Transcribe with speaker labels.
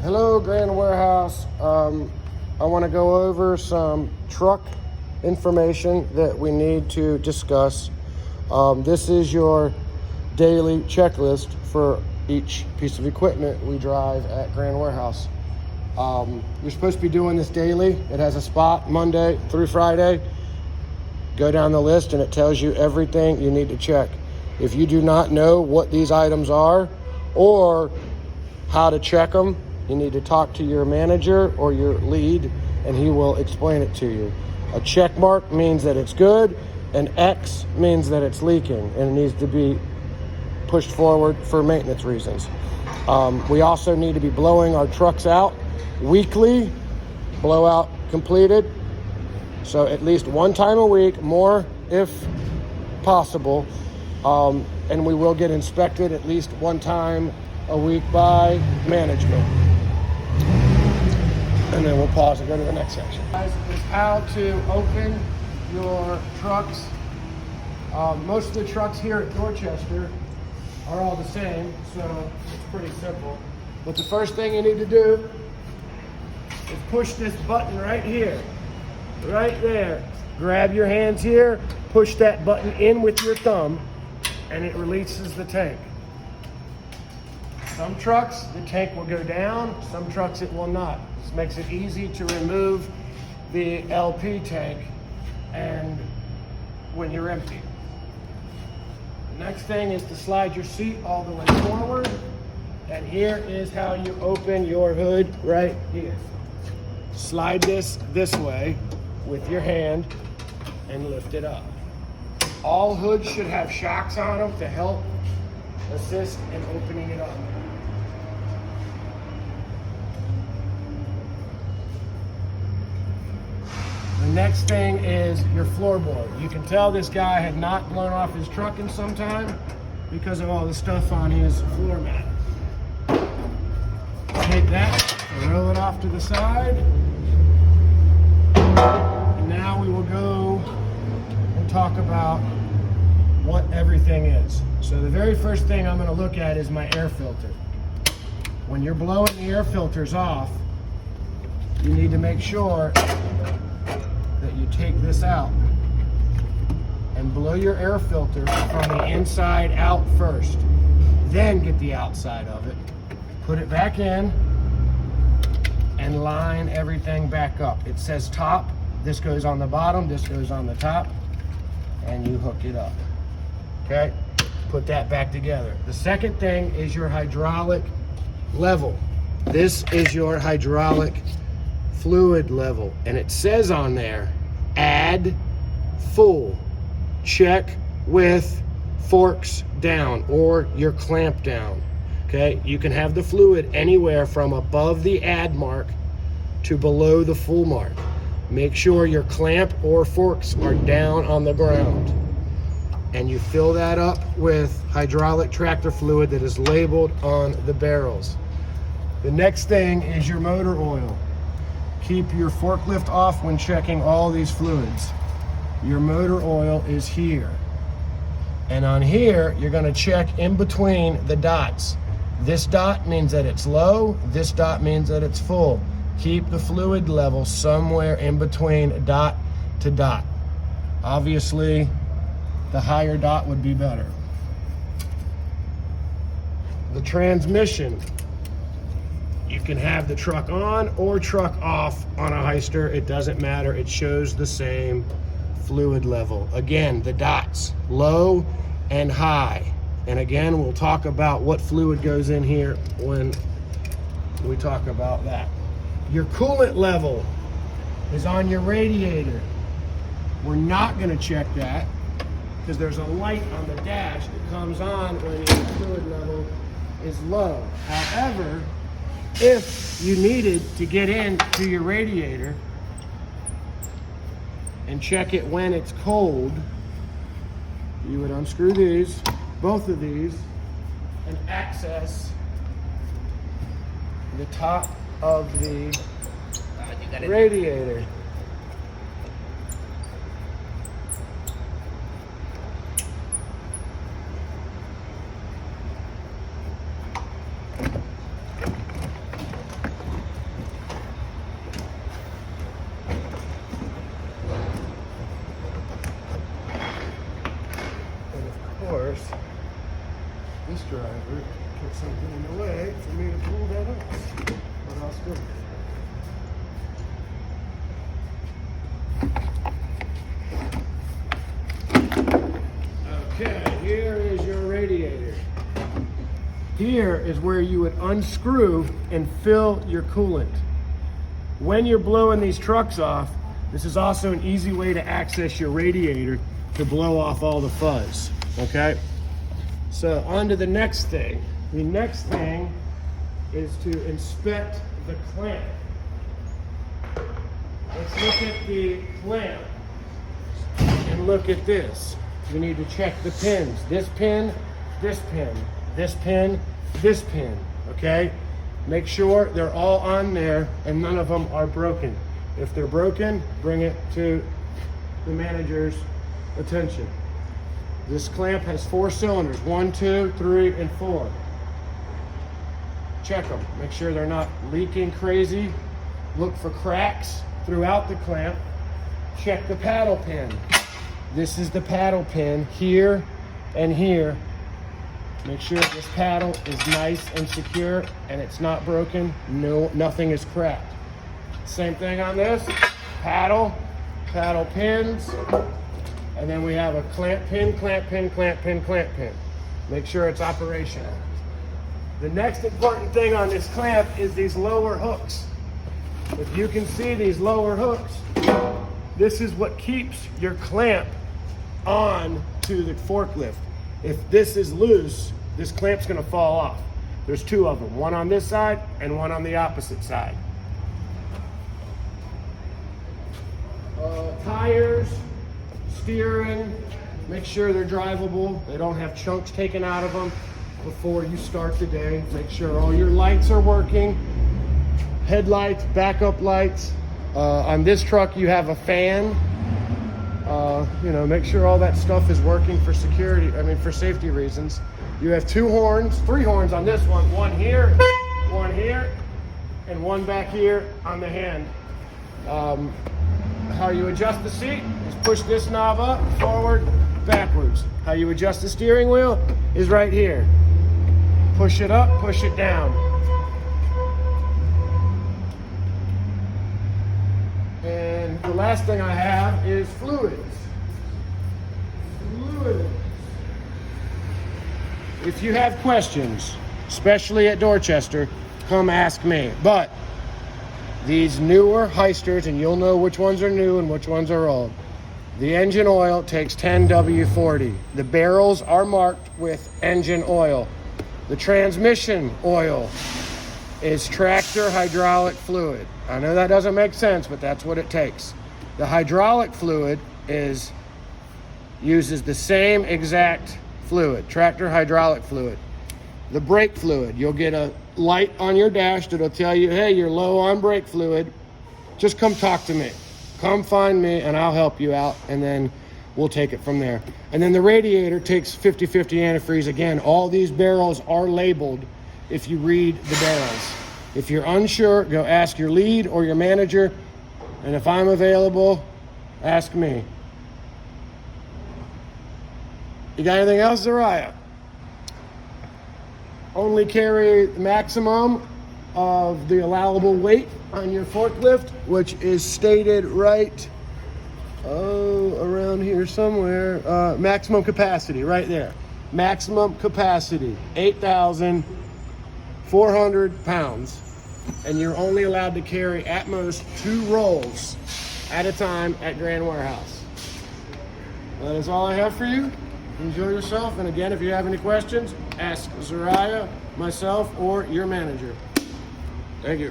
Speaker 1: Hello, Grand Warehouse. I want to go over some truck information that we need to discuss. This is your daily checklist for each piece of equipment we drive at Grand Warehouse. You're supposed to be doing this daily. It has a spot Monday through Friday. Go down the list and it tells you everything you need to check. If you do not know what these items are or how to check them, you need to talk to your manager or your lead and he will explain it to you. A check mark means that it's good. An X means that it's leaking and it needs to be pushed forward for maintenance reasons. We also need to be blowing our trucks out weekly, blowout completed. So at least one time a week, more if possible. And we will get inspected at least one time a week by management. And then we'll pause and go to the next section. Is how to open your trucks. Most of the trucks here at Dorchester are all the same, so it's pretty simple. But the first thing you need to do is push this button right here, right there. Grab your hands here, push that button in with your thumb, and it releases the tank. Some trucks, the tank will go down, some trucks it will not. This makes it easy to remove the LP tank and when you're empty. The next thing is to slide your seat all the way forward, and here is how you open your hood right here. Slide this way with your hand and lift it up. All hoods should have shocks on them to help assist in opening it up. The next thing is your floorboard. You can tell this guy had not blown off his truck in some time because of all the stuff on his floor mat. Take that, throw it off to the side. And now we will go and talk about what everything is. So the very first thing I'm going to look at is my air filter. When you're blowing the air filters off, you need to make sure that you take this out and blow your air filter from the inside out first. Then get the outside of it, put it back in, and line everything back up. It says top, this goes on the bottom, this goes on the top, and you hook it up. Okay, put that back together. The second thing is your hydraulic level. This is your hydraulic fluid level, and it says on there, add full, check with forks down or your clamp down. Okay, you can have the fluid anywhere from above the add mark to below the full mark. Make sure your clamp or forks are down on the ground. And you fill that up with hydraulic tractor fluid that is labeled on the barrels. The next thing is your motor oil. Keep your forklift off when checking all these fluids. Your motor oil is here. And on here, you're gonna check in between the dots. This dot means that it's low, this dot means that it's full. Keep the fluid level somewhere in between dot to dot. Obviously, the higher dot would be better. The transmission. You can have the truck on or truck off on a Hyster. It doesn't matter. It shows the same fluid level. Again, the dots, low and high. And again, we'll talk about what fluid goes in here when we talk about that. Your coolant level is on your radiator. We're not going to check that because there's a light on the dash that comes on when your fluid level is low. However, if you needed to get into your radiator and check it when it's cold, you would unscrew these, both of these, and access the top of the radiator. driver put something in the way for me to pull that up. But I'll still. Okay, here is your radiator. Here is where you would unscrew and fill your coolant. When you're blowing these trucks off, this is also an easy way to access your radiator to blow off all the fuzz, okay? So on to the next thing. The next thing is to inspect the clamp. Let's look at the clamp and look at this. You need to check the pins. This pin, this pin, this pin, this pin, okay? Make sure they're all on there and none of them are broken. If they're broken, bring it to the manager's attention. This clamp has 4 cylinders, 1, 2, 3, and 4. Check them, make sure they're not leaking crazy. Look for cracks throughout the clamp. Check the paddle pin. This is the paddle pin here and here. Make sure this paddle is nice and secure and it's not broken. No, nothing is cracked. Same thing on this. Paddle pins. And then we have a clamp pin, clamp pin, clamp pin, clamp pin. Make sure it's operational. The next important thing on this clamp is these lower hooks. If you can see these lower hooks, this is what keeps your clamp on to the forklift. If this is loose, this clamp's gonna fall off. There's 2 of them, one on this side and one on the opposite side. Tires, steering, make sure they're drivable. They don't have chunks taken out of them before you start the day. Make sure all your lights are working. Headlights, backup lights. On this truck you have a fan. You know, make sure all that stuff is working for security, for safety reasons. You have 2 horns, 3 horns on this one. One here, and one back here on the hand. How you adjust the seat is push this knob up, forward, backwards. How you adjust the steering wheel is right here. Push it up, push it down. And the last thing I have is fluids. If you have questions, especially at Dorchester, come ask me. But these newer Heisters, and you'll know which ones are new and which ones are old. The engine oil takes 10W40. The barrels are marked with engine oil. The transmission oil is tractor hydraulic fluid. I know that doesn't make sense, but that's what it takes. The hydraulic fluid uses the same exact fluid, tractor hydraulic fluid. The brake fluid, you'll get a light on your dash that'll tell you, hey, you're low on brake fluid. Just come talk to me. Come find me and I'll help you out, and then we'll take it from there. And then the radiator takes 50/50 antifreeze. Again, all these barrels are labeled if you read the barrels. If you're unsure, go ask your lead or your manager, and if I'm available, ask me. You got anything else, Zariah? Only carry the maximum of the allowable weight on your forklift, which is stated right around here somewhere. Maximum capacity, right there. Maximum capacity, 8,400 pounds. And you're only allowed to carry at most 2 rolls at a time at Grand Warehouse. That is all I have for you. Enjoy yourself, and again, if you have any questions, ask Zariah, myself, or your manager. Thank you.